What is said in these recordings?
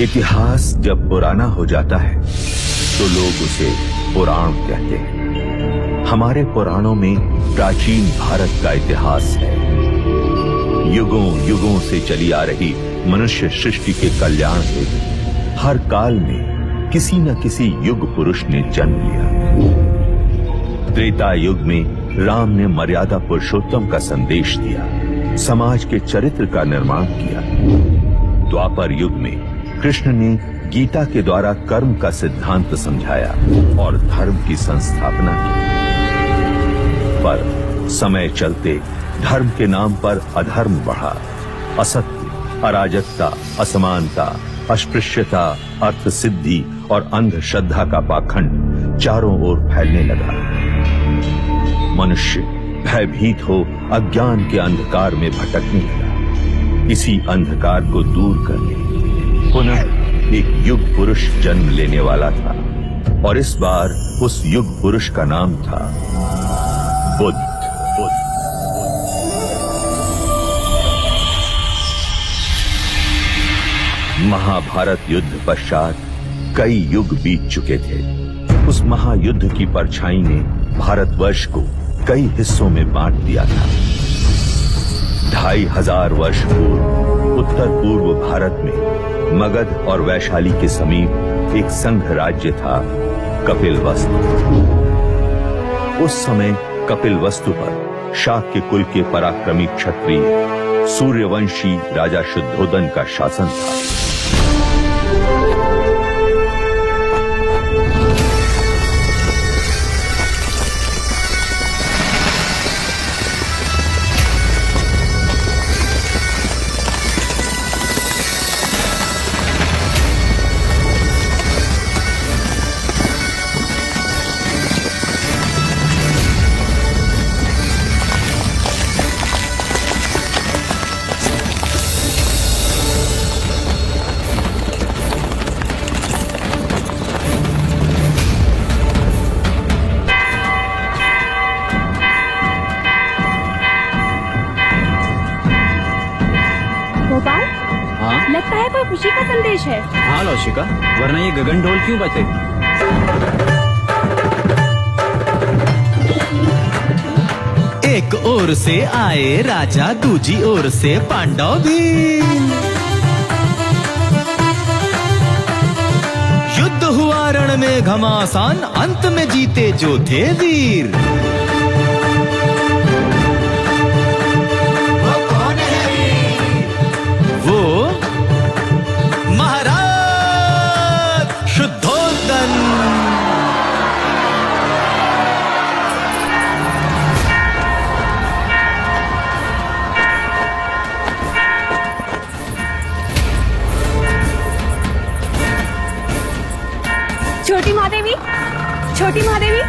इतिहास जब पुराना हो जाता है तो लोग उसे पुराण कहते हैं। हमारे पुराणों में प्राचीन भारत का इतिहास है। युगों युगों से चली आ रही मनुष्य सृष्टि के कल्याण हेतु हर काल में किसी न किसी युग पुरुष ने जन्म लिया। त्रेता युग में राम ने मर्यादा पुरुषोत्तम का संदेश दिया, समाज के चरित्र का निर्माण किया। द्वापर युग में कृष्ण ने गीता के द्वारा कर्म का सिद्धांत समझाया और धर्म की संस्थापना की। पर समय चलते धर्म के नाम पर अधर्म बढ़ा। असत्य, अराजकता, असमानता, अस्पृश्यता, अर्थ सिद्धि और अंधश्रद्धा का पाखंड चारों ओर फैलने लगा। मनुष्य भयभीत हो अज्ञान के अंधकार में भटकने लगा। इसी अंधकार को दूर करने पुनः एक युग पुरुष जन्म लेने वाला था और इस बार उस युग पुरुष का नाम था बुद्ध। महाभारत युद्ध पश्चात कई युग बीत चुके थे। उस महायुद्ध की परछाई ने भारतवर्ष को कई हिस्सों में बांट दिया था। 2500 वर्ष पूर्व उत्तर पूर्व भारत में मगध और वैशाली के समीप एक संघ राज्य था, कपिलवस्तु। उस समय कपिलवस्तु पर शाक्य कुल के पराक्रमी क्षत्रिय सूर्यवंशी राजा शुद्धोदन का शासन था। लगता है कोई खुशी का संदेश है। हाँ लौशिका, वरना ये गगन ढोल क्यों बजे? एक ओर से आए राजा, दूजी ओर से पांडव भी। युद्ध हुआ रण में घमासान, अंत में जीते जो थे वीर। छोटी महादेवी,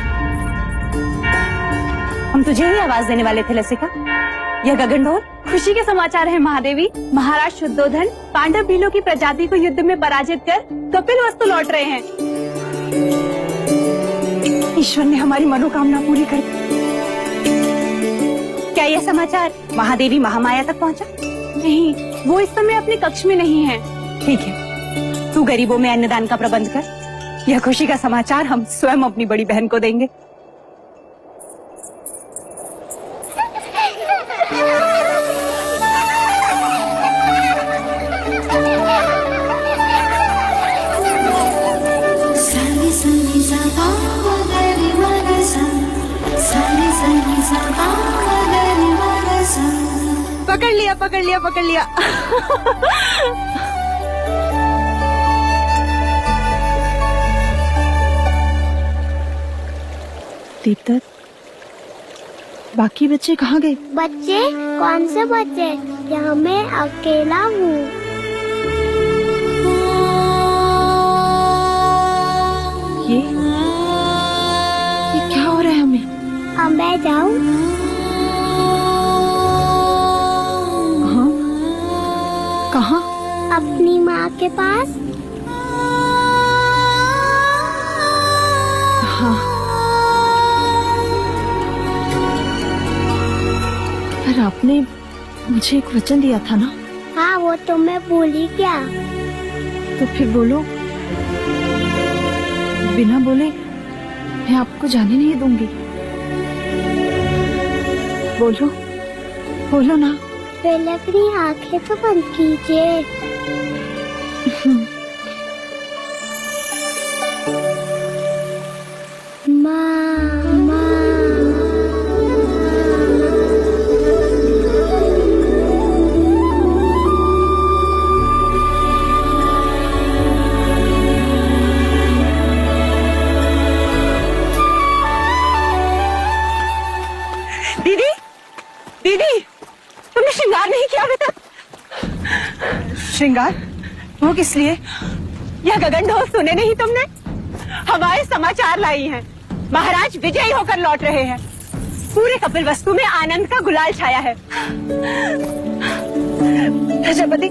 हम तुझे ही आवाज देने वाले थे लसिका। यह गगन ढोल खुशी के समाचार है महादेवी। महाराज शुद्धोधन पांडव भीलों की प्रजाति को युद्ध में पराजित कर कपिलवस्तु लौट रहे हैं। ईश्वर ने हमारी मनोकामना पूरी कर दी। क्या यह समाचार महादेवी महामाया तक पहुंचा? नहीं, वो इस समय अपने कक्ष में नहीं है। ठीक है, तू गरीबों में अन्नदान का प्रबंध कर। यह खुशी का समाचार हम स्वयं अपनी बड़ी बहन को देंगे। पकड़ लिया, पकड़ लिया, पकड़ लिया। दीप्तर, बाकी बच्चे कहाँ गए? बच्चे? कौन से बच्चे? यहाँ मैं अकेला हूँ। ये क्या हो रहा है हमें? अब मैं जाऊँ? कहाँ? अपनी माँ के पास। हाँ, पर आपने मुझे एक वचन दिया था ना? हाँ, वो तो मैं भूल ही गया। तो फिर बोलो। बिना बोले मैं आपको जाने नहीं दूंगी। बोलो, बोलो ना। पहले अपनी आंखें तो बंद कीजिए। दीदी, दीदी, तुमने श्रृंगार नहीं किया अभी तक? श्रृंगार? वो किस लिए? यह गगन ढोल सुने नहीं तुमने? हमारे समाचार लाई हैं। महाराज विजयी होकर लौट रहे हैं। पूरे कपिल वस्तु में आनंद का गुलाल छाया है। प्रजापति,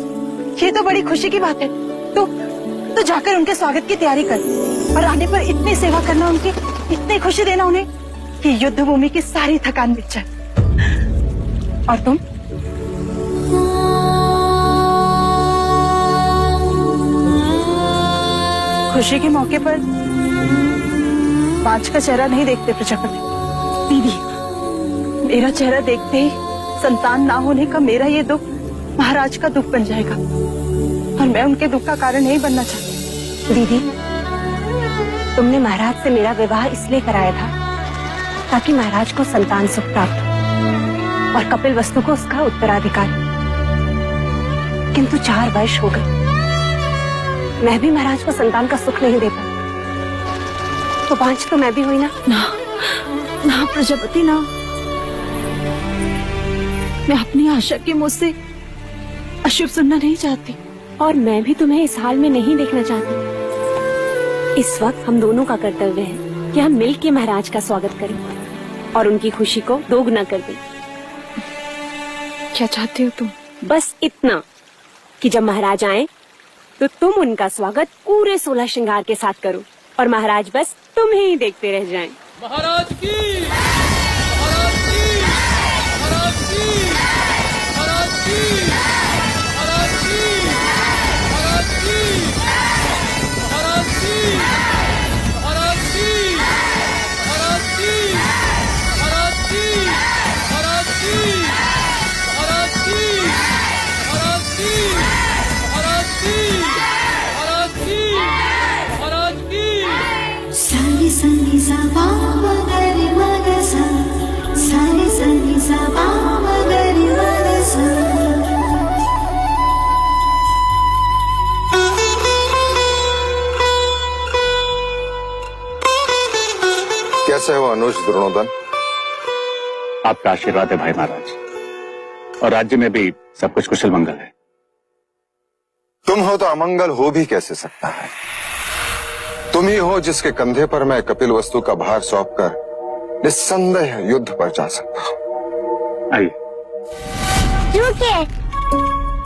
ये तो बड़ी खुशी की बात है। तो जाकर उनके स्वागत की तैयारी कर और आने पर इतनी सेवा करना उनकी, इतनी खुशी देना उन्हें कि युद्ध भूमि की सारी थकान मिट जाए। और तुम? खुशी के मौके पर पांच का चेहरा नहीं देखते प्रजापति। दीदी, मेरा चेहरा देखते ही संतान ना होने का मेरा ये दुख महाराज का दुख बन जाएगा और मैं उनके दुख का कारण नहीं बनना चाहती। दीदी, तुमने महाराज से मेरा विवाह इसलिए कराया था ताकि महाराज को संतान सुख प्राप्त हो और कपिल वस्तु को उसका उत्तराधिकार। किंतु 4 वर्ष हो गए, मैं भी महाराज को संतान का सुख नहीं दे पाई। तो पांच तो मैं भी हुई ना। ना प्रजापति ना, मैं अपनी आशा के मुंह से अशुभ सुनना नहीं चाहती और मैं भी तुम्हें इस हाल में नहीं देखना चाहती। इस वक्त हम दोनों का कर्तव्य है कि हम मिलकर महाराज का स्वागत करें और उनकी खुशी को दोगुना कर दें। क्या चाहती हो तुम? बस इतना कि जब महाराज आए तो तुम उनका स्वागत पूरे 16 श्रृंगार के साथ करो और महाराज बस तुम्हें ही देखते रह जाएं। महाराज की, महाराज की, महाराज की, महाराज की, महाराज की, महाराज की, महाराज की, महाराज की, महाराज की, महाराज की, महाराज की, महाराज की, महाराज की, महाराज की, महाराज की, महाराज की। सानी सानी सा बा मगरी मगसा, सानी सानी सा बा मगरी मगसा। कैसे हो अनुज द्रोणोदन? आपका आशीर्वाद है भाई महाराज, और राज्य में भी सब कुछ कुशल मंगल है। तुम हो तो अमंगल हो भी कैसे सकता है? तुम ही हो जिसके कंधे पर मैं कपिल वस्तु का भार सौंपकर निस्संदेह युद्ध पर जा सकता हूं। आइए। रुकिए,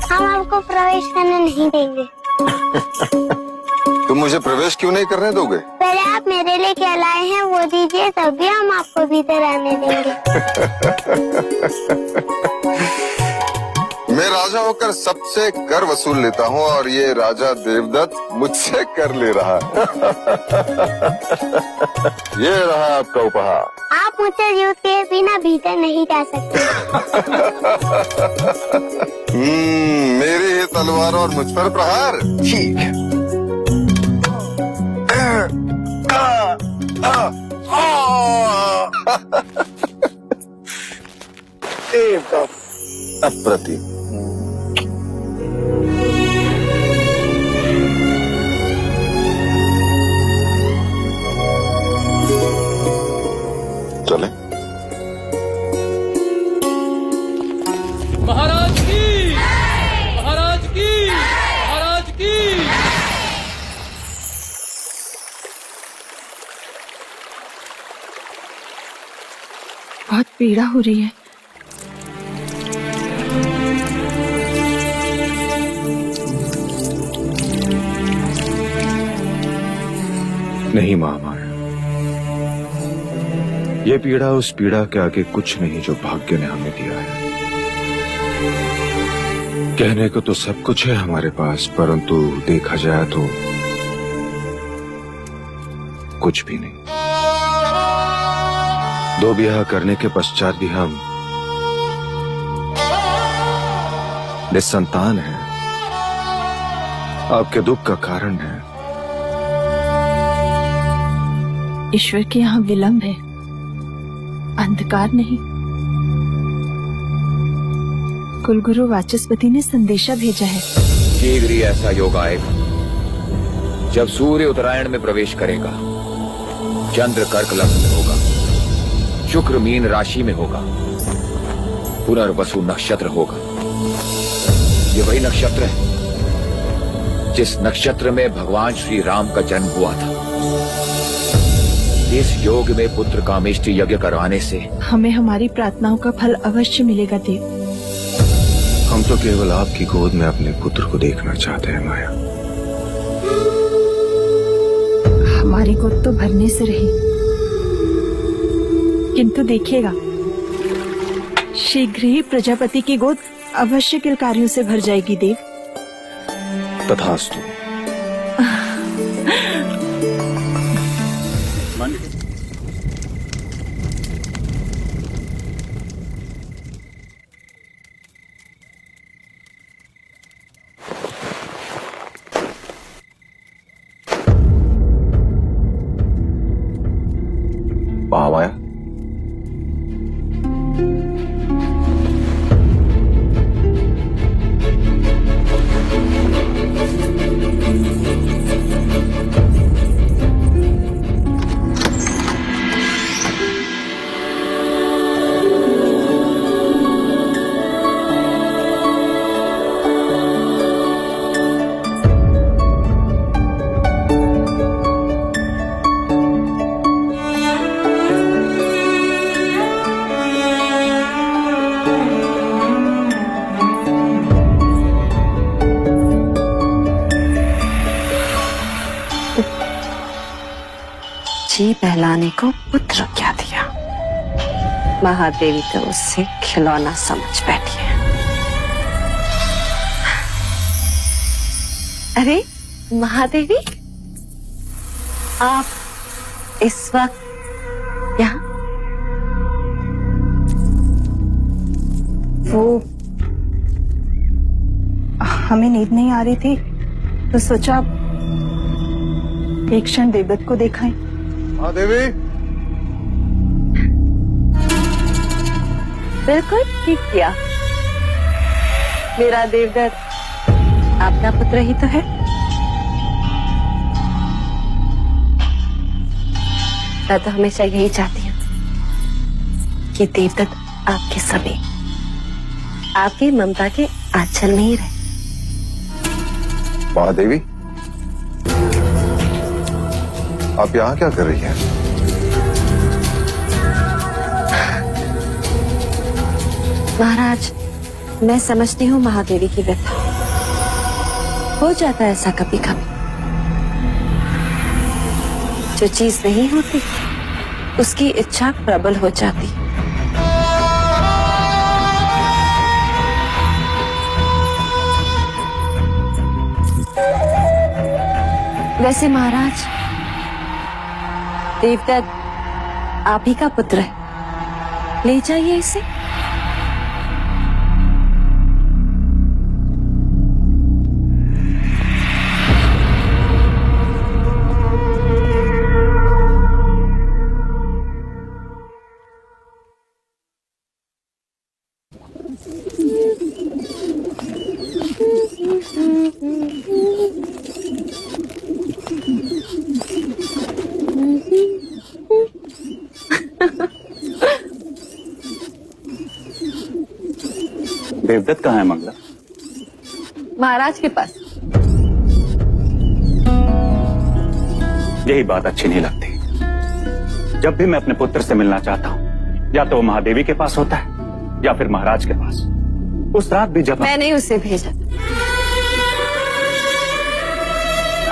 हम आपको प्रवेश करने नहीं देंगे। तुम मुझे प्रवेश क्यों नहीं करने दोगे? पहले आप मेरे लिए क्या लाए हैं वो दीजिए, तभी हम आपको भीतर आने देंगे। मैं राजा होकर सबसे कर वसूल लेता हूँ और ये राजा देवदत्त मुझसे कर ले रहा है। ये रहा आपका उपहार। आप मुझसे युद्ध के बिना भीतर नहीं जा सकते। मेरी ही तलवार और मुझ पर प्रहार। ठीक है। एकदम अप्रतिम। चले। महाराज की, महाराज की, महाराज की। बहुत पीड़ा हो रही है। नहीं महामाया, ये पीड़ा उस पीड़ा के आगे कुछ नहीं जो भाग्य ने हमें दिया है। कहने को तो सब कुछ है हमारे पास, परंतु देखा जाए तो कुछ भी नहीं। 2 ब्याह करने के पश्चात भी हम निसंतान हैं। आपके दुख का कारण है। ईश्वर के यहाँ विलंब है, अंधकार नहीं। कुलगुरु वाचस्पति ने संदेशा भेजा है। शीघ्र ही ऐसा योग आएगा जब सूर्य उत्तरायण में प्रवेश करेगा, चंद्र कर्क लग्न में होगा, शुक्र मीन राशि में होगा, पुनर्वसु नक्षत्र होगा। ये वही नक्षत्र है जिस नक्षत्र में भगवान श्री राम का जन्म हुआ था। इस योग में पुत्र कामेष्टि यज्ञ करवाने से हमें हमारी प्रार्थनाओं का फल अवश्य मिलेगा देव। हम तो केवल आपकी गोद में अपने पुत्र को देखना चाहते हैं माया। हमारी गोद तो भरने से रही, किंतु देखिएगा शीघ्र ही प्रजापति की गोद अवश्य किलकारियों से भर जाएगी देव। तथास्तु। महामाया, जी बहलाने को पुत्र क्या दिया, महादेवी तो उससे खिलौना समझ बैठी है। अरे महादेवी, आप इस वक्त यहाँ? वो हमें नींद नहीं आ रही थी तो सोचा एक क्षण देवदत्त को देखाएं। महादेवी, बिल्कुल ठीक किया। मेरा देवदत्त आपका पुत्र ही तो है। मैं तो हमेशा यही चाहती हूँ कि देवदत्त आपके सभी आपकी ममता के आंचल में ही रहे। महादेवी, आप यहाँ क्या कर रही हैं? महाराज, मैं समझती हूँ महादेवी की व्यथा। हो जाता है ऐसा कभी कभी। जो चीज नहीं होती उसकी इच्छा प्रबल हो जाती। वैसे महाराज, देवदत्त आप ही का पुत्र है, ले जाइए इसे। देवदत्त कहाँ है मंगला? महाराज के पास। यही बात अच्छी नहीं लगती। जब भी मैं अपने पुत्र से मिलना चाहता हूँ, या तो वो महादेवी के पास होता है या फिर महाराज के पास। उस रात भी जब मैंने उसे भेजा,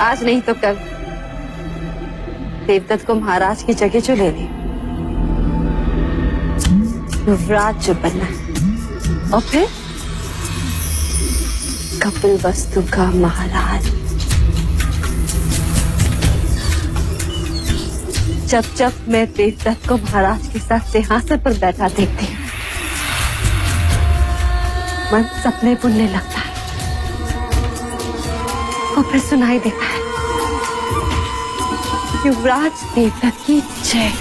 आज नहीं तो कल देवदत्त को महाराज की जगह जो ले ली, युवराज जो बनना है, और फिर कपिल वस्तु का महाराज। जब जब मैं देवदत्त को महाराज के साथ सिंहासन पर बैठा देखती हूँ, मन सपने बुनने लगता है और फिर सुनाई देता है, युवराज देवदत्त की जय,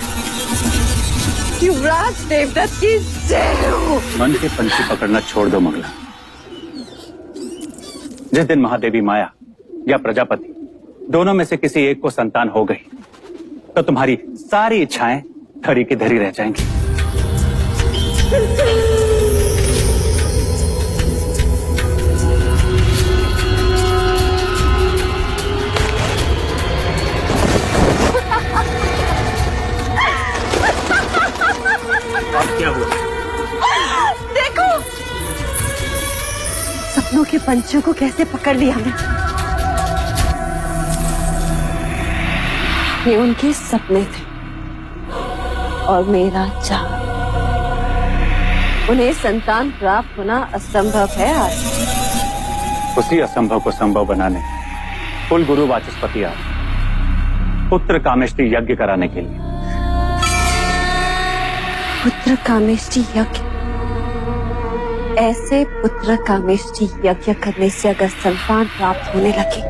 युवराज देवदत्त की जय हो। मन के पंछी पकड़ना छोड़ दो मंगला। जिस दिन महादेवी माया या प्रजापति दोनों में से किसी एक को संतान हो गई तो तुम्हारी सारी इच्छाएं धरी की धरी रह जाएंगी। क्या हुआ? देखो सपनों के पंछियों को कैसे पकड़ लिया हमने। ये उनके सपने थे और मेरा चाह। उन्हें संतान प्राप्त होना असंभव है आज। उसी असंभव को संभव बनाने कुल गुरु वाचस्पति आए पुत्र कामेष्टि यज्ञ कराने के लिए। पुत्र कामेष्टि यज्ञ? ऐसे पुत्र कामेष्टि यज्ञ करने से अगर संतान प्राप्त होने लगे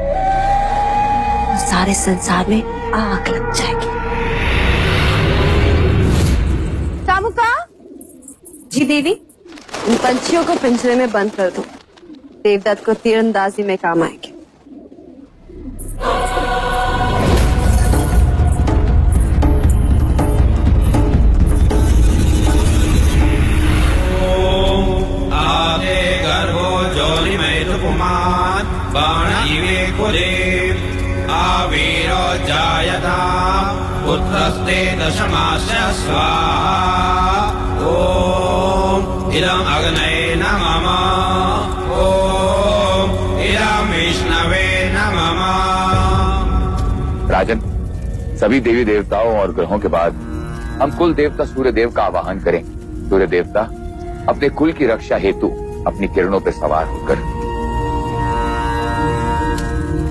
तो सारे संसार में आग लग जाएगी। चामुका? जी देवी, इन पंछियों को पिंजरे में बंद कर दो। देवदत्त को तीरंदाजी में काम आएंगे। आवीरो जायता पुत्रस्ते दशमास्य स्वाहा। ओम इदं अग्नये नमः। ओम इदं विष्णवे नमः। राजन, सभी देवी देवताओं और ग्रहों के बाद हम कुल देवता सूर्य देव का आवाहन करें। सूर्य देवता अपने कुल की रक्षा हेतु अपनी किरणों पर सवार होकर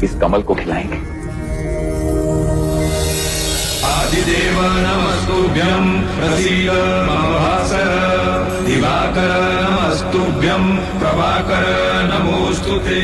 इस कमल को खिलाएंगे। आदिदेव नमस्तुभ्यं प्रसीद मम भास्कर। दिवाकर नमस्तुभ्यं प्रभाकर नमोस्तुते।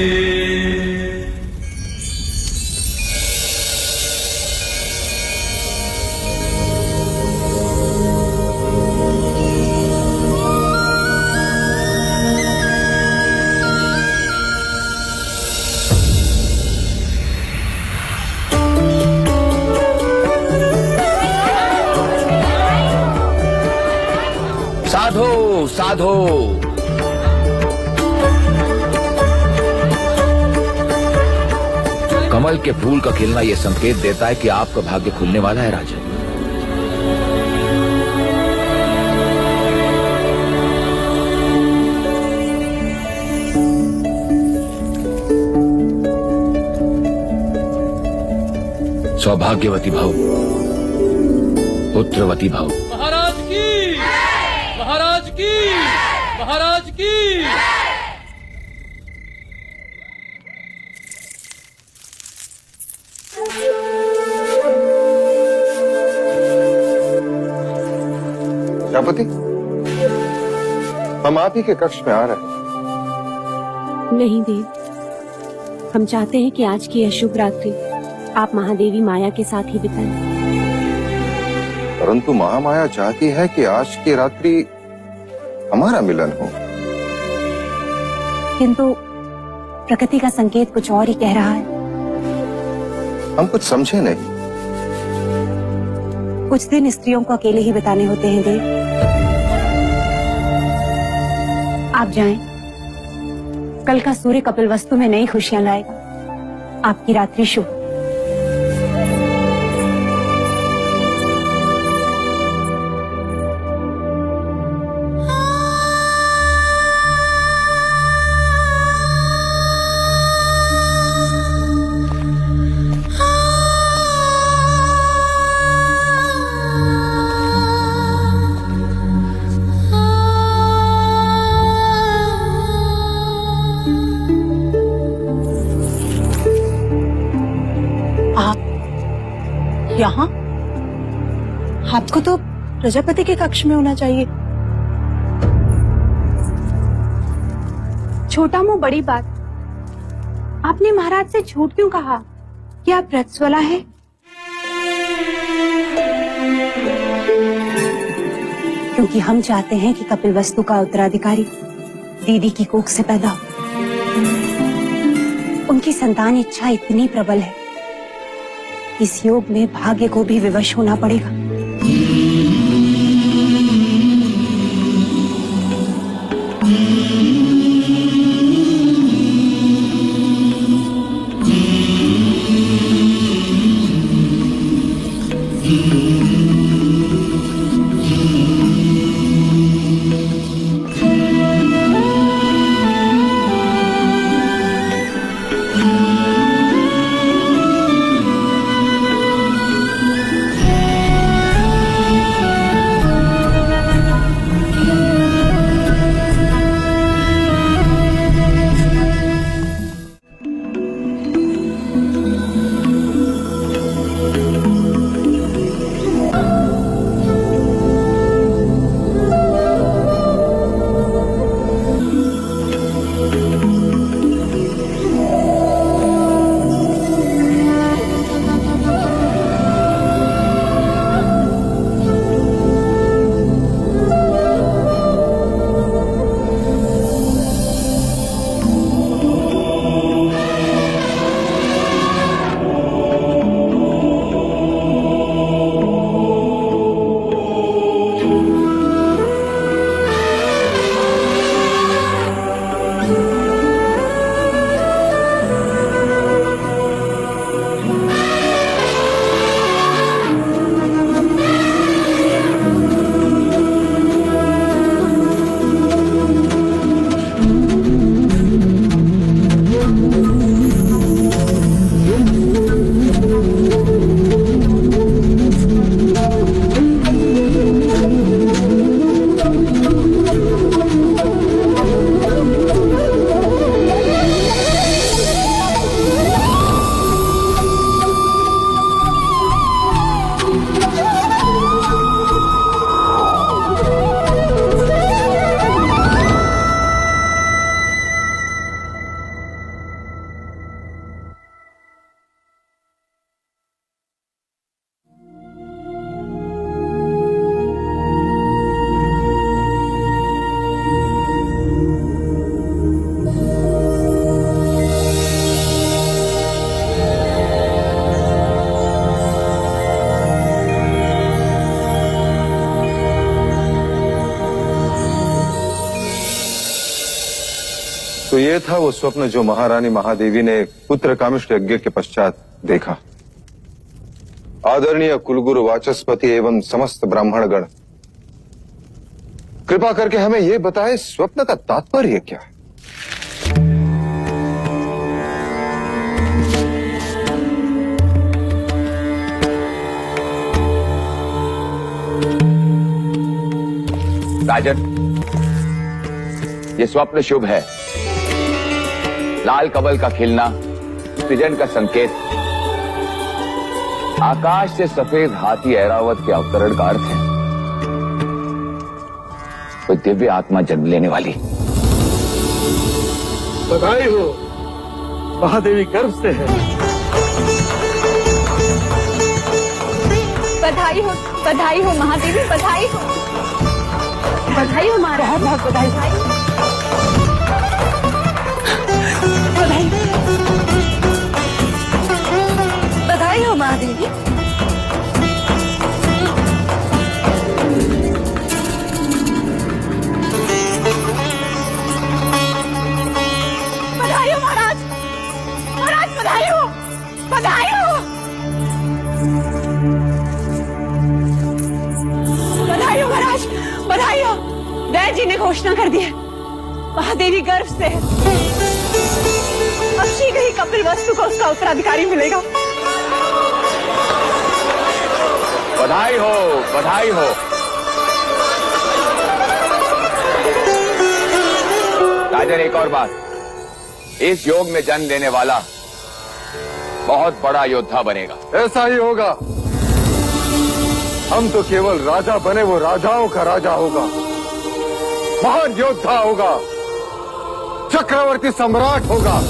साधो साधो। कमल के फूल का खिलना यह संकेत देता है कि आपका भाग्य खुलने वाला है राजन। सौभाग्यवती भव, पुत्रवती भव। महाराज की, महाराज की, महाराज की। प्रजापति, हम आप ही के कक्ष में आ रहे हैं। नहीं देव, हम चाहते हैं कि आज की यह शुभ रात्रि आप महादेवी माया के साथ ही बिताएं। परंतु महामाया चाहती है कि आज की रात्रि हमारा मिलन हो। किंतु प्रकृति का संकेत कुछ और ही कह रहा है। हम कुछ समझे नहीं। कुछ दिन स्त्रियों को अकेले ही बिताने होते हैं देव। आप जाएं। कल का सूर्य कपिल वस्तु में नई खुशियां लाएगा। आपकी रात्रि शुभ। यहाँ? आपको तो प्रजापति के कक्ष में होना चाहिए। छोटा मुंह बड़ी बात। आपने महाराज से झूठ क्यों कहा कि आप रत्स्वला है? क्योंकि हम चाहते हैं कि कपिलवस्तु का उत्तराधिकारी दीदी की कोख से पैदा हो। उनकी संतान इच्छा इतनी प्रबल है, इस योग में भाग्य को भी विवश होना पड़ेगा। तो ये था वो स्वप्न जो महारानी महादेवी ने पुत्र कामिष्ठ यज्ञ के पश्चात देखा। आदरणीय कुलगुरु वाचस्पति एवं समस्त ब्राह्मणगण, कृपा करके हमें ये बताएं स्वप्न का तात्पर्य क्या है? राजन, ये स्वप्न शुभ है। लाल कमल का खिलना सृजन का संकेत, आकाश से सफेद हाथी ऐरावत के अवतरण का अर्थ है। कोई दिव्य आत्मा जन्म लेने वाली। बधाई हो, महादेवी गर्भ से है। बधाई हो महादेवी, बधाई हो महाराज, बहुत बधाई। बधाई हो महादेवी। बधाई हो महाराज, बधाई हो। बधाई हो महाराज, बधाई हो। वैद्य जी ने घोषणा कर दी है, महादेवी गर्भ से है। अब शीघ्र ही कपिलवस्तु को उसका उत्तराधिकारी मिलेगा। बधाई हो, बधाई हो। राजन, एक और बात, इस योग में जन्म लेने वाला बहुत बड़ा योद्धा बनेगा। ऐसा ही होगा। हम तो केवल राजा बने, वो राजाओं का राजा होगा, महान योद्धा होगा, चक्रवर्ती सम्राट होगा।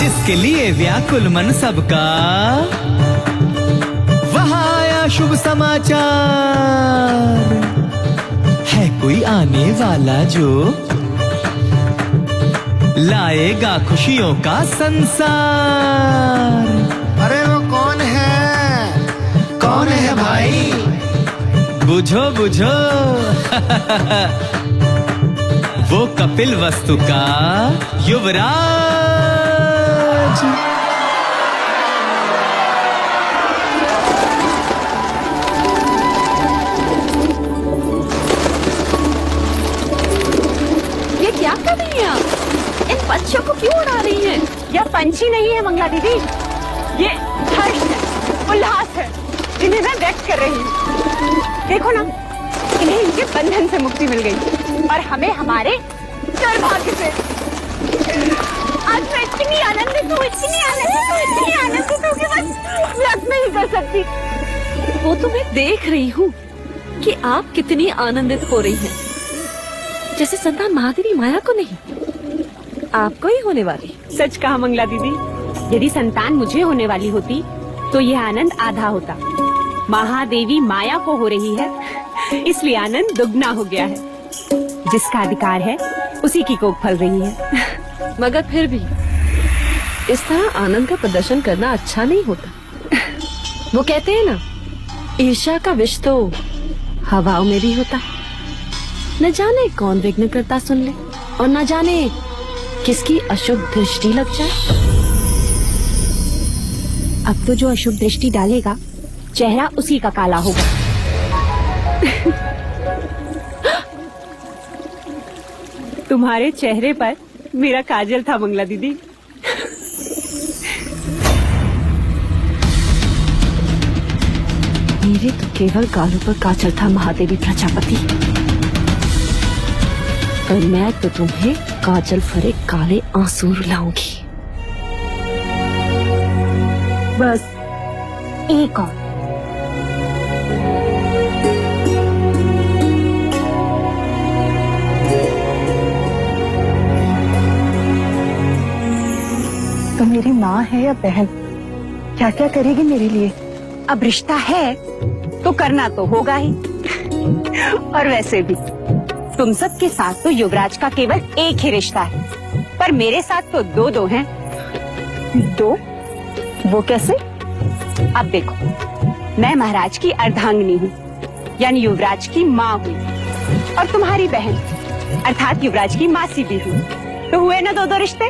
जिसके लिए व्याकुल मन सबका, वहां आया शुभ समाचार। है कोई आने वाला जो लाएगा खुशियों का संसार। अरे वो कौन है? कौन है भाई? बुझो बुझो वो कपिल वस्तु का युवराज। ये क्या कर रही हैं आप? इन पंछियों को क्यों उड़ा रही हैं? यह पंछी नहीं है मंगला दीदी, ये हर्ष है, उल्लास है, जिन्हें मैं व्यक्त कर रही हूँ। देखो ना, इन्हें इनके बंधन से मुक्ति मिल गई और हमें हमारे सौभाग्य से। आज मैं इतनी आनंदित हूँ, इतनी आनंदित हूँ कि बस व्यक्त नहीं कर सकती। वो तो मैं देख रही हूँ कि आप कितनी आनंदित हो रही हैं। जैसे संतान महादेवी माया को नहीं, आपको ही होने वाली। सच कहा मंगला दीदी, यदि संतान मुझे होने वाली होती तो यह आनंद आधा होता। महादेवी माया को हो रही है, इसलिए आनंद दुगना हो गया है। जिसका अधिकार है उसी की कोख फल रही है। मगर फिर भी इस तरह आनंद का प्रदर्शन करना अच्छा नहीं होता। वो कहते हैं ना, ईर्ष्या का विष तो हवाओं में भी होता है। न जाने कौन विघ्न करता सुन ले और न जाने किसकी अशुभ दृष्टि लग जाए। अब तो जो अशुभ दृष्टि डालेगा चेहरा उसी का काला होगा। तुम्हारे चेहरे पर मेरा काजल था मंगला दीदी। मेरे तो केवल गालों पर काजल था महादेवी प्रजापति, और मैं तो तुम्हें काजल भरे काले आंसू रुलाऊंगी। बस एक और। तो मेरी माँ है या बहन, क्या क्या करेगी मेरे लिए? अब रिश्ता है तो करना तो होगा ही। और वैसे भी तुम सब के साथ तो युवराज का केवल एक ही रिश्ता है, पर मेरे साथ तो दो दो हैं। दो? वो कैसे? अब देखो, मैं महाराज की अर्धांगिनी हूँ, यानी युवराज की माँ हुई, और तुम्हारी बहन अर्थात युवराज की मासी भी हूँ। तो हुए ना दो दो रिश्ते।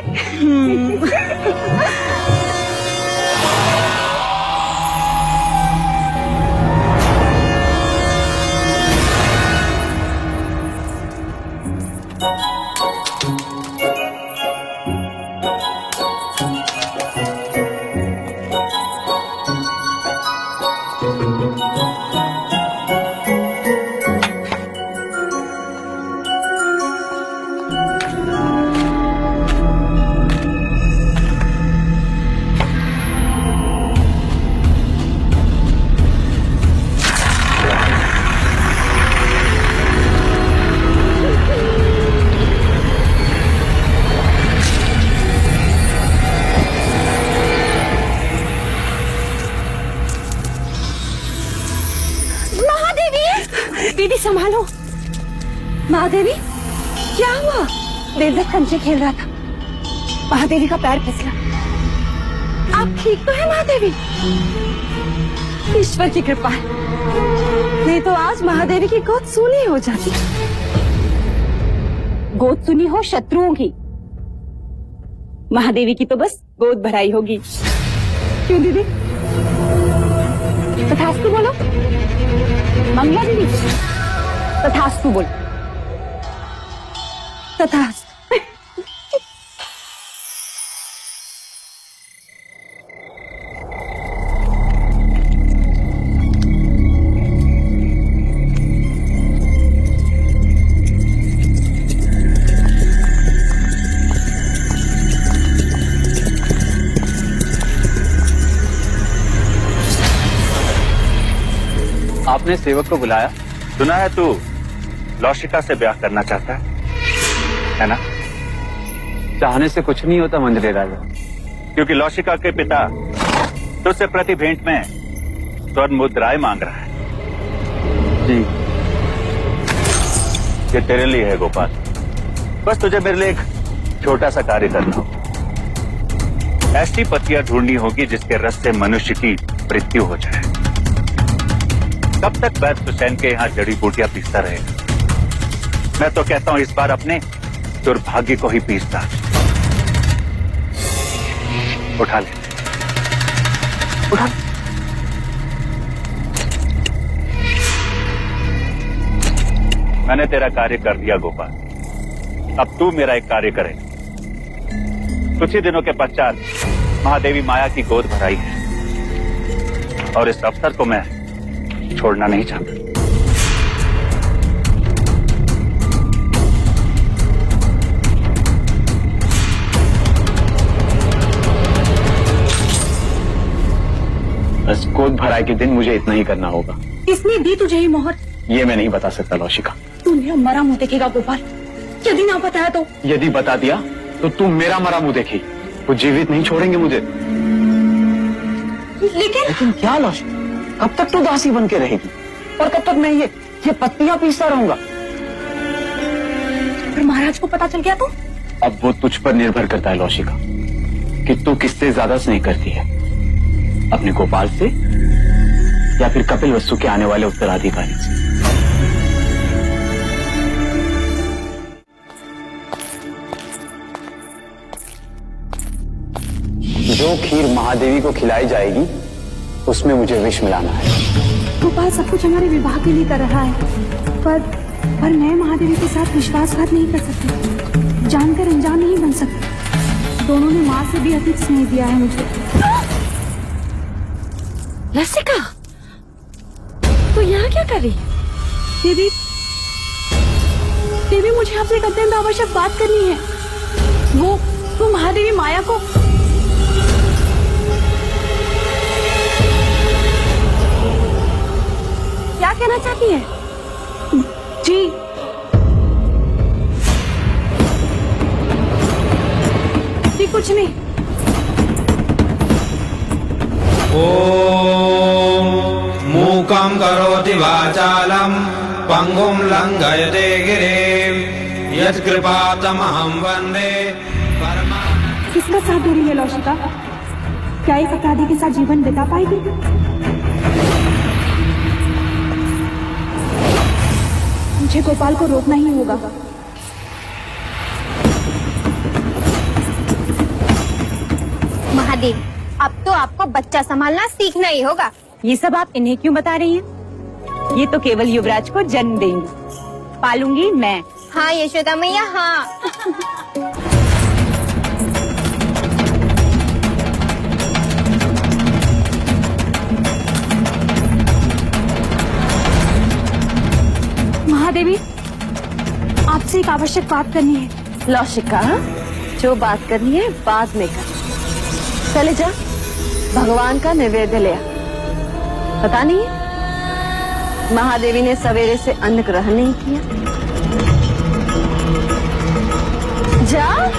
दीदी संभालो। महादेवी, क्या हुआ? देवदत्त कंचे खेल रहा था, महादेवी का पैर फिसला। आप ठीक तो है महादेवी? ईश्वर की कृपा है, नहीं तो आज महादेवी की गोद सूनी हो जाती। गोद सुनी हो शत्रुओं की, महादेवी की तो बस गोद भराई होगी। क्यों दीदी? तथास्तु बोलो मंगला दीदी, तथास्तु बोलो। तथास्तु। अपने सेवक को बुलाया। सुना है तू लौशिका से ब्याह करना चाहता है ना? चाहने से कुछ नहीं होता मंजरे राजा, क्योंकि लौशिका के पिता तुझसे प्रति भेंट में स्वर्ण मुद्राएं मांग रहा है। जी ये तेरे लिए है गोपाल। बस तुझे मेरे लिए एक छोटा सा कार्य करना होगा। ऐसी पत्तियां ढूंढनी होगी जिसके रस से मनुष्य की मृत्यु हो जाए। तब तक वैद्य हुसैन के यहाँ जड़ी बूटियां पीसता रहेगा। मैं तो कहता हूं इस बार अपने दुर्भाग्य को ही पीसता। उठा ले, उठा। मैंने तेरा कार्य कर दिया गोपाल, अब तू मेरा एक कार्य करे। कुछ ही दिनों के पश्चात महादेवी माया की गोद भराई है और इस अवसर को मैं छोड़ना नहीं चाहता। बस गोद भराई के दिन मुझे इतना ही करना होगा। किसने दी तुझे ये मोहर? ये मैं नहीं बता सकता लौशिका। तू मेरा मरा मुंह देखेगा गोपाल, यदि ना बताया तो? यदि बता दिया तो तू मेरा मरा मुंह देखी। वो जीवित नहीं छोड़ेंगे मुझे। लेकिन क्या लौशिका, कब तक तू दासी बन के रहेगी और कब तक मैं ये पत्तियां पीसता रहूंगा? फिर महाराज को पता चल गया तो? अब वो तुझ पर निर्भर करता है लौशिका कि तू किससे ज्यादा स्नेह करती है, अपने गोपाल से या फिर कपिल वस्तु के आने वाले उत्तराधिकारी से। जो खीर महादेवी को खिलाई जाएगी उसमें मुझे विष मिलाना है। गोपाल सब कुछ हमारे विवाह के लिए कर रहा है, पर मैं महादेवी के साथ विश्वासघात नहीं कर सकती, जानकर अनजान नहीं बन सकती। दोनों ने माँ से भी अधिक स्नेह दिया है मुझे। लसिका, तू यहाँ क्या कर रही? देवी मुझे आपसे एक अत्यंत आवश्यक बात करनी है। वो महादेवी माया को क्या कहना चाहती है? जी कुछ नहीं। ओम मूकं करोति वाचालं पंगुं लंघयते गिरिं यत्कृपातमहं वन्दे परमा। किसका साथ दे रही है लौशिका? क्या इस अपराधी के साथ जीवन बिता पाएगी? मुझे गोपाल को रोकना ही होगा। महादेव, अब तो आपको बच्चा संभालना सीखना ही होगा। ये सब आप इन्हें क्यों बता रही हैं? ये तो केवल युवराज को जन्म देंगी, पालूंगी मैं। हाँ यशोदा मैया, हाँ। महादेवी, आपसे एक आवश्यक बात करनी है। लौशिका, जो बात करनी है बाद में कर। चले जा, भगवान का नैवेद्य ले आ। पता नहीं महादेवी ने सवेरे से अन्न ग्रहण नहीं किया। जा।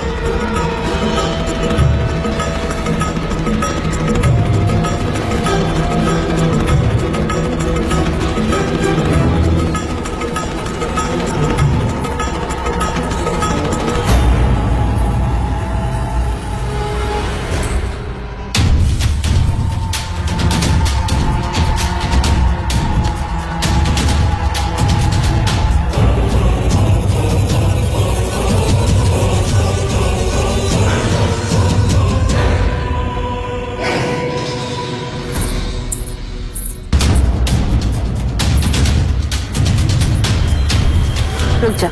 रुक जा।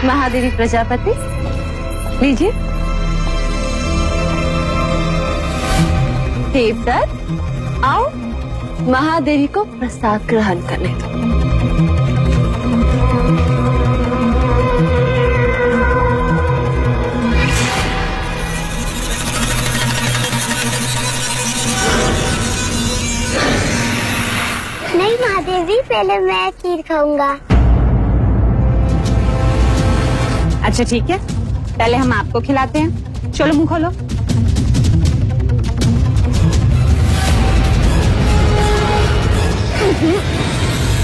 महादेवी प्रजापति, लीजिए। देवदत्त, आओ महादेवी को प्रसाद ग्रहण करने दो। नहीं महादेवी, पहले मैं खीर खाऊंगा। अच्छा ठीक है, पहले हम आपको खिलाते हैं। चलो मुंह खोलो।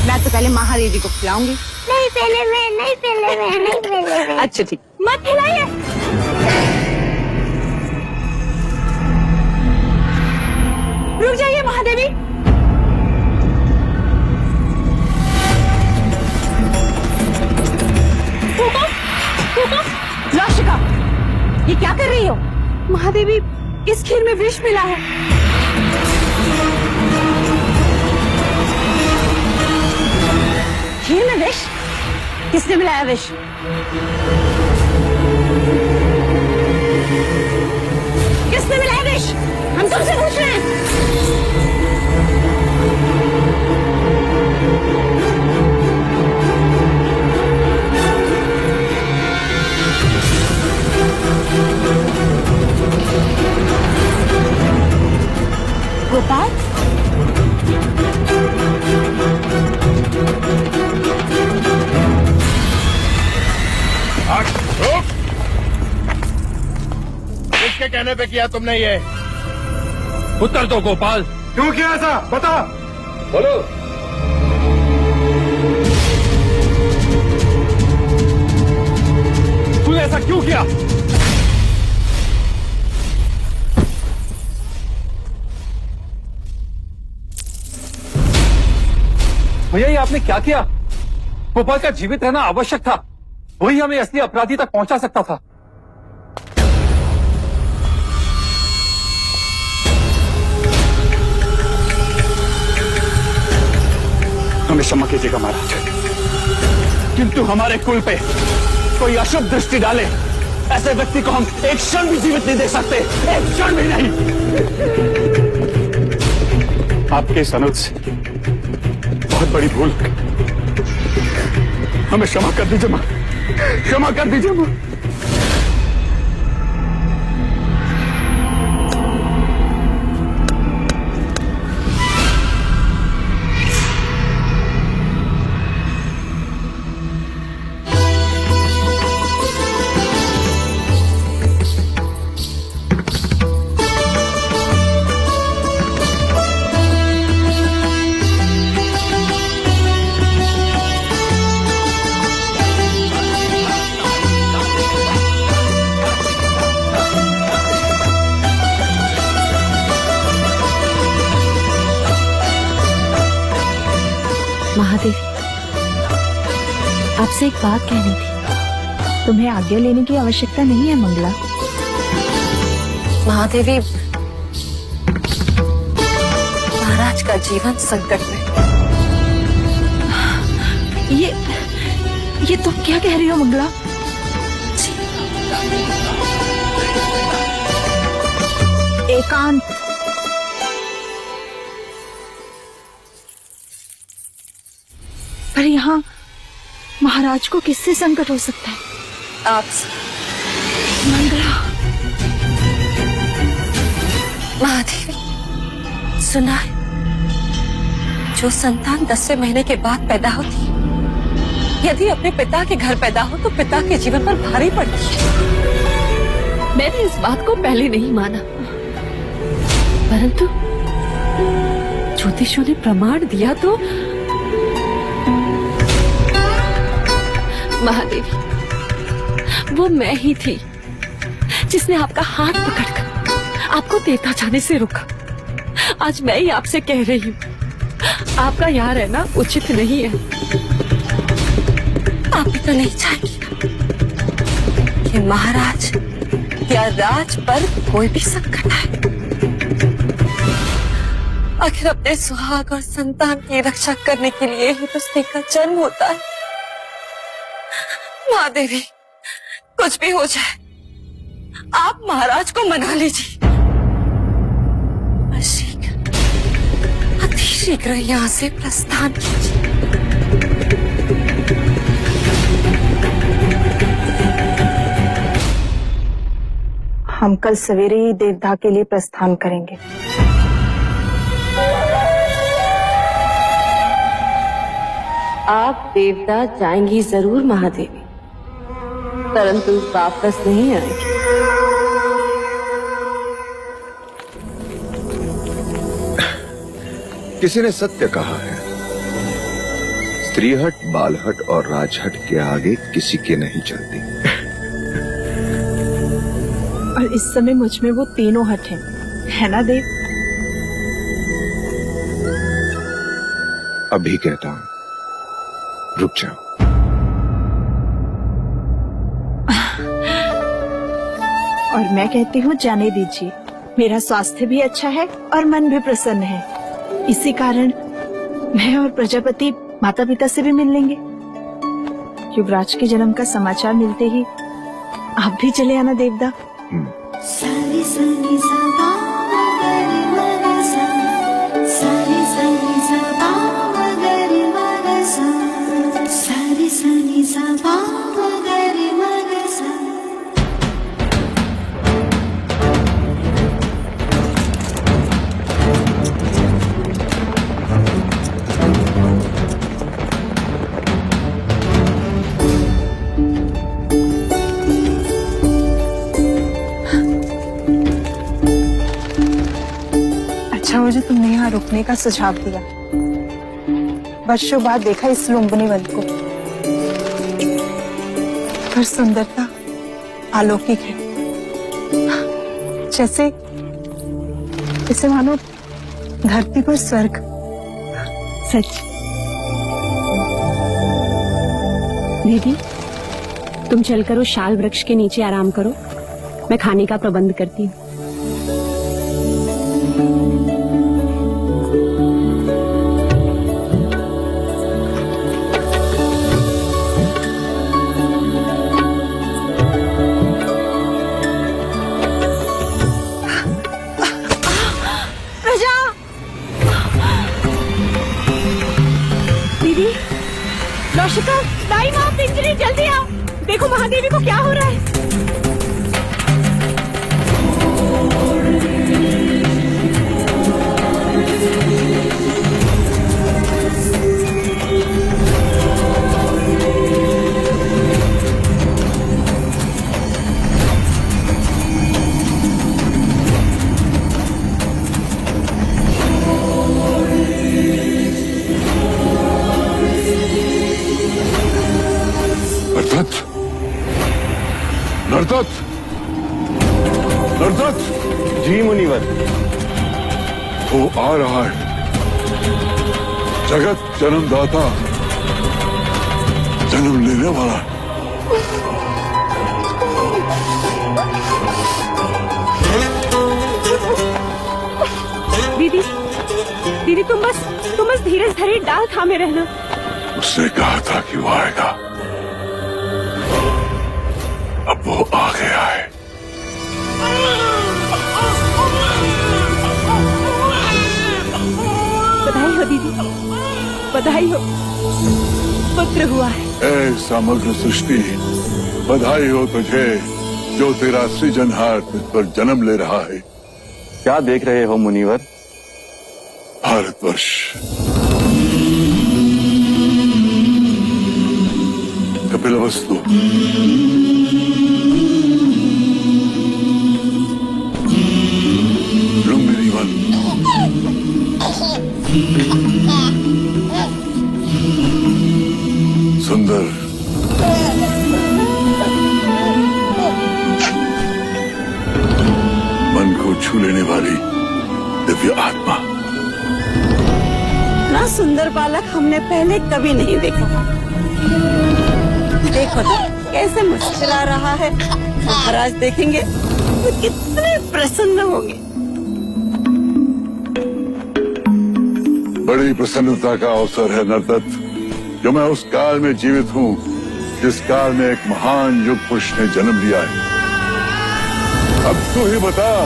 मैं तो पहले महादेवी को खिलाऊंगी। नहीं पहले मैं, नहीं पहले मैं, नहीं पहले मैं। अच्छा ठीक, मत खिलाइए। रुक जाइए महादेवी। लाशिका, ये क्या कर रही हो? महादेवी, इस खीर में विष मिला है। खीर में विष? किसने मिलाया विष? किसने मिलाया विष? हम तुमसे पूछ रहे हैं। गोपाल, किसके कहने पे किया तुमने ये? उत्तर दो गोपाल, क्यों किया ऐसा? बता। बोलो। तूने ऐसा क्यों किया? भैया, ये आपने क्या किया? गोपाल का जीवित रहना आवश्यक था, वही हमें असली अपराधी तक पहुंचा सकता था। हमें क्षमा कीजिएगा महाराज, किंतु हमारे कुल पे कोई अशुभ दृष्टि डाले ऐसे व्यक्ति को हम एक क्षण भी जीवित नहीं देख सकते, एक क्षण भी नहीं। आपके इस अनुज से बहुत बड़ी भूल, हमें क्षमा कर दीजिए मां, क्षमा कर दीजिए मां। महादेवी, आपसे एक बात कहनी थी। तुम्हें आज्ञा लेने की आवश्यकता नहीं है मंगला। महादेवी, महाराज का जीवन संकट में। ये तुम क्या कह रही हो मंगला? एकांत, पर यहाँ महाराज को किससे संकट हो सकता है? आपसे। मंगला। महादेवी, सुना है, जो संतान 10वें महीने के बाद पैदा होती है, यदि अपने पिता के घर पैदा हो तो पिता के जीवन पर भारी पड़ती है। मैंने इस बात को पहले नहीं माना, परंतु ज्योतिषों ने प्रमाण दिया तो महादेवी, वो मैं ही थी जिसने आपका हाथ पकड़कर आपको देता जाने से रोका। आज मैं ही आपसे कह रही हूँ, आपका यहाँ रहना उचित नहीं है। आप भी तो नहीं चाहेंगे कि महाराज या राज पर कोई भी संकट आए। आखिर अपने सुहाग और संतान की रक्षा करने के लिए ही तो स्त्री का जन्म होता है। महादेवी, कुछ भी हो जाए, आप महाराज को मना लीजिए। शीघ्र, अति शीघ्र यहाँ से प्रस्थान कीजिए। हम कल सवेरे ही देवदाह के लिए प्रस्थान करेंगे। आप देवता जाएंगी जरूर महादेवी, परंतु वापस नहीं आएंगी। किसी ने सत्य कहा है, स्त्रीहट, बालहट और राजहट के आगे किसी के नहीं चलती। और इस समय मुझ में वो तीनों हट हैं, है ना देव? अभी कहता हूं, रुक जाओ। और मैं कहती हूँ जाने दीजिए, मेरा स्वास्थ्य भी अच्छा है और मन भी प्रसन्न है। इसी कारण मैं और प्रजापति माता पिता से भी मिल लेंगे। युवराज के जन्म का समाचार मिलते ही आप भी चले आना देवदा। सारी सनी सबा मगरी मगसा, सारी सनी सबा मगरी मगसा, सारी सनी सबा मगरी मगसा। मुझे तुमने यहाँ रुकने का सुझाव दिया। वर्षों बाद देखा इस लुम्बिनी वन को, पर सुंदरता अलौकिक है, जैसे मानो धरती पर स्वर्ग। सच। दीदी, तुम चलकर उस शाल वृक्ष के नीचे आराम करो, मैं खाने का प्रबंध करती हूँ। नौशिका, दाई माँ, पिंजरी, जल्दी आओ, देखो महादेवी को क्या हो रहा है। नरदत्त, नरदत्त। जी मुनिवर। वो आ रहा है, जगत जन्मदाता, जन्म लेने वाला। दीदी, दीदी तुम बस धीरज धरे डाल थामे रहना। उसने कहा था कि वो आएगा, अब वो आ गया है। बधाई हो दीदी, बधाई हो, पुत्र हुआ है। ऐ समग्र सृष्टि, बधाई हो तुझे जो तेरा सृजनहार तुझ पर जन्म ले रहा है। क्या देख रहे हो मुनिवर? भारतवर्ष, कपिलवस्तु, लुम्बिनी वन, सुंदर, मन को छू लेने वाली दिव्य आत्मा। ना सुंदर बालक हमने पहले कभी नहीं देखा। देखो तो कैसे मुस्कुरा रहा है, महाराज देखेंगे तो कितने प्रसन्न होंगे। बड़ी प्रसन्नता का अवसर है नरदत्त, जो मैं उस काल में जीवित हूँ जिस काल में एक महान युग पुरुष ने जन्म लिया है। अब तू ही बता,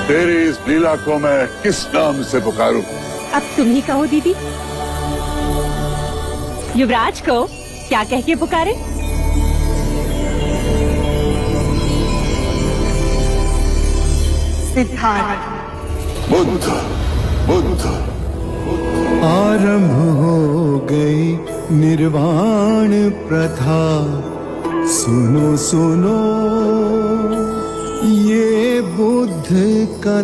तेरी इस लीला को मैं किस नाम से पुकारूं? अब तुम ही कहो दीदी, युवराज को क्या कह के पुकारे? सिद्धार्थ। बुद्ध, बुद्ध, आरंभ हो गई निर्वाण प्रथा। सुनो सुनो ये बुद्ध का